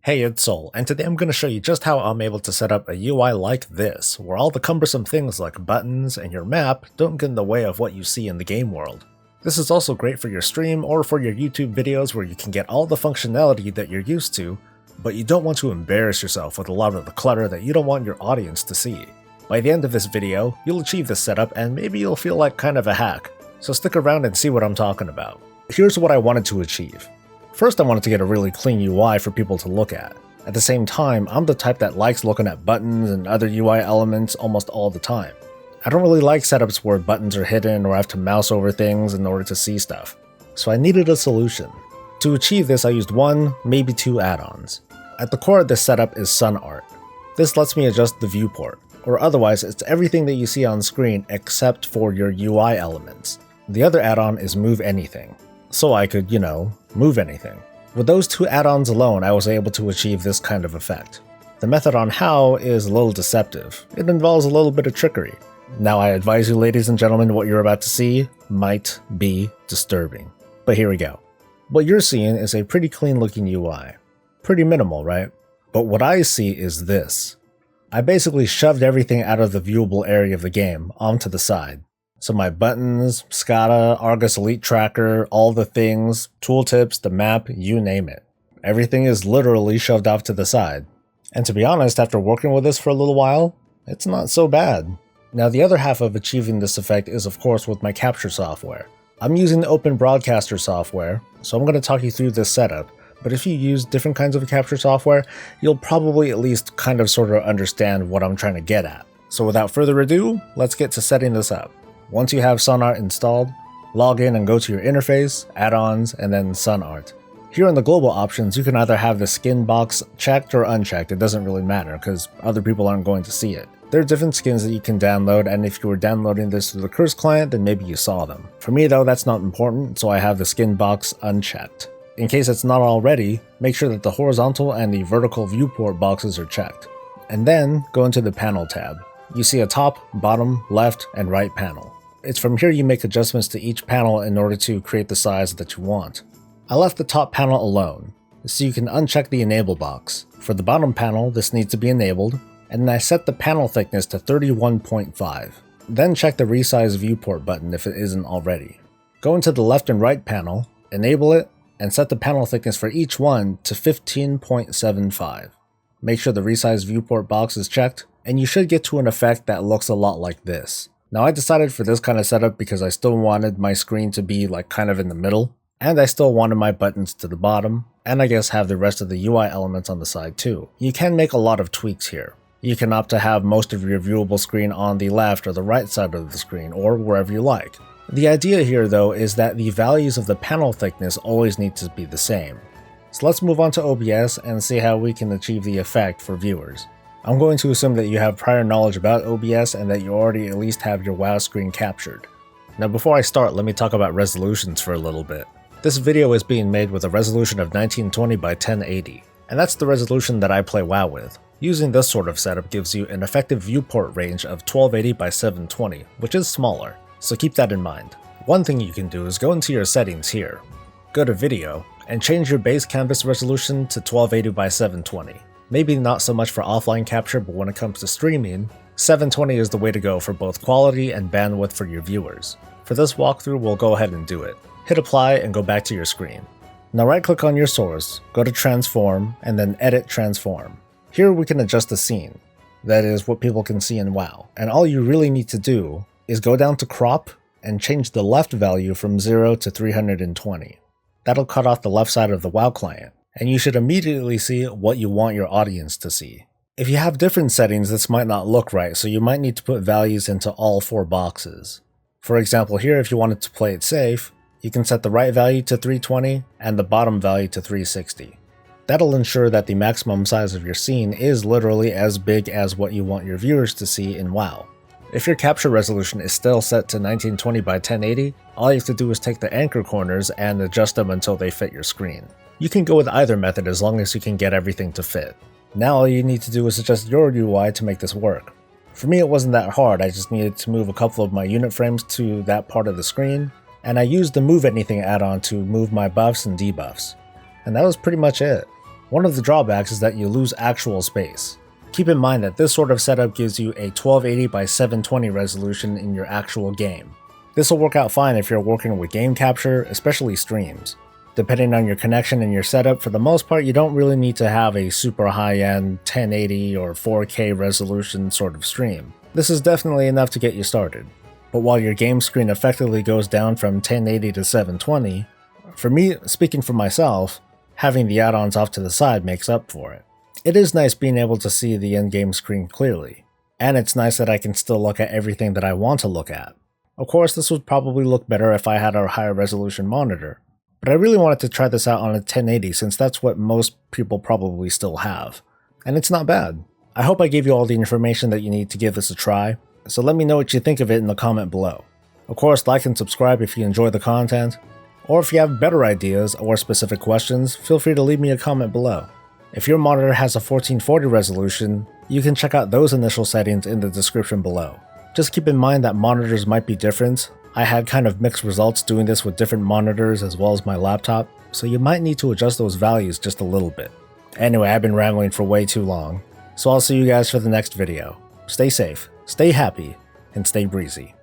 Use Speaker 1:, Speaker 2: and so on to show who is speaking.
Speaker 1: Hey, it's Soul, and today I'm going to show you just how I'm able to set up a UI like this, where all the cumbersome things like buttons and your map don't get in the way of what you see in the game world. This is also great for your stream or for your YouTube videos where you can get all the functionality that you're used to, but you don't want to embarrass yourself with a lot of the clutter that you don't want your audience to see. By the end of this video, you'll achieve this setup and maybe you'll feel like kind of a hack, so stick around and see what I'm talking about. Here's what I wanted to achieve. First, I wanted to get a really clean UI for people to look at. At the same time, I'm the type that likes looking at buttons and other UI elements almost all the time. I don't really like setups where buttons are hidden or I have to mouse over things in order to see stuff. So I needed a solution. To achieve this, I used one, maybe two add-ons. At the core of this setup is SunnArt. This lets me adjust the viewport, or otherwise it's everything that you see on screen except for your UI elements. The other add-on is Move Anything, so I could, move anything. With those two add-ons alone, I was able to achieve this kind of effect. The method on how is a little deceptive. It involves a little bit of trickery. Now I advise you, ladies and gentlemen, what you're about to see might be disturbing. But here we go. What you're seeing is a pretty clean looking UI. Pretty minimal, right? But what I see is this. I basically shoved everything out of the viewable area of the game onto the side. So my buttons, SCADA, Argus Elite Tracker, all the things, tooltips, the map, you name it. Everything is literally shoved off to the side. And to be honest, after working with this for a little while, it's not so bad. Now the other half of achieving this effect is of course with my capture software. I'm using the Open Broadcaster software, so I'm going to talk you through this setup, but if you use different kinds of capture software, you'll probably at least kind of sort of understand what I'm trying to get at. So without further ado, let's get to setting this up. Once you have SunnArt installed, log in and go to your interface, add-ons, and then SunnArt. Here in the global options, you can either have the skin box checked or unchecked. It doesn't really matter because other people aren't going to see it. There are different skins that you can download, and if you were downloading this through the Curse client, then maybe you saw them. For me though, that's not important, so I have the skin box unchecked. In case it's not already, make sure that the horizontal and the vertical viewport boxes are checked. And then go into the panel tab. You see a top, bottom, left, and right panel. It's from here you make adjustments to each panel in order to create the size that you want. I left the top panel alone, so you can uncheck the enable box. For the bottom panel, this needs to be enabled, and then I set the panel thickness to 31.5. Then check the resize viewport button if it isn't already. Go into the left and right panel, enable it, and set the panel thickness for each one to 15.75. Make sure the resize viewport box is checked, and you should get to an effect that looks a lot like this. Now I decided for this kind of setup because I still wanted my screen to be like kind of in the middle, and I still wanted my buttons to the bottom, and I guess have the rest of the UI elements on the side too. You can make a lot of tweaks here. You can opt to have most of your viewable screen on the left or the right side of the screen, or wherever you like. The idea here though is that the values of the panel thickness always need to be the same. So let's move on to OBS and see how we can achieve the effect for viewers. I'm going to assume that you have prior knowledge about OBS and that you already at least have your WoW screen captured. Now before I start, let me talk about resolutions for a little bit. This video is being made with a resolution of 1920 by 1080, and that's the resolution that I play WoW with. Using this sort of setup gives you an effective viewport range of 1280 by 720, which is smaller, so keep that in mind. One thing you can do is go into your settings here, go to video, and change your base canvas resolution to 1280 by 720. Maybe not so much for offline capture, but when it comes to streaming, 720 is the way to go for both quality and bandwidth for your viewers. For this walkthrough, we'll go ahead and do it. Hit apply and go back to your screen. Now right click on your source, go to transform, and then edit transform. Here we can adjust the scene. That is what people can see in WoW. And all you really need to do is go down to crop and change the left value from 0 to 320. That'll cut off the left side of the WoW client, and you should immediately see what you want your audience to see. If you have different settings, this might not look right, so you might need to put values into all four boxes. For example, here if you wanted to play it safe, you can set the right value to 320 and the bottom value to 360. That'll ensure that the maximum size of your scene is literally as big as what you want your viewers to see in WoW. If your capture resolution is still set to 1920 by 1080, all you have to do is take the anchor corners and adjust them until they fit your screen. You can go with either method as long as you can get everything to fit. Now all you need to do is adjust your UI to make this work. For me it wasn't that hard, I just needed to move a couple of my unit frames to that part of the screen, and I used the Move Anything add-on to move my buffs and debuffs. And that was pretty much it. One of the drawbacks is that you lose actual space. Keep in mind that this sort of setup gives you a 1280 by 720 resolution in your actual game. This will work out fine if you're working with game capture, especially streams. Depending on your connection and your setup, for the most part you don't really need to have a super high-end 1080 or 4K resolution sort of stream. This is definitely enough to get you started. But while your game screen effectively goes down from 1080 to 720, for me, speaking for myself, having the add-ons off to the side makes up for it. It is nice being able to see the in-game screen clearly, and it's nice that I can still look at everything that I want to look at. Of course, this would probably look better if I had a higher resolution monitor, but I really wanted to try this out on a 1080 since that's what most people probably still have. And it's not bad. I hope I gave you all the information that you need to give this a try, so let me know what you think of it in the comment below. Of course, like and subscribe if you enjoy the content, or if you have better ideas or specific questions, feel free to leave me a comment below. If your monitor has a 1440 resolution, you can check out those initial settings in the description below. Just keep in mind that monitors might be different. I had kind of mixed results doing this with different monitors as well as my laptop, so you might need to adjust those values just a little bit. Anyway, I've been rambling for way too long, so I'll see you guys for the next video. Stay safe, stay happy, and stay breezy.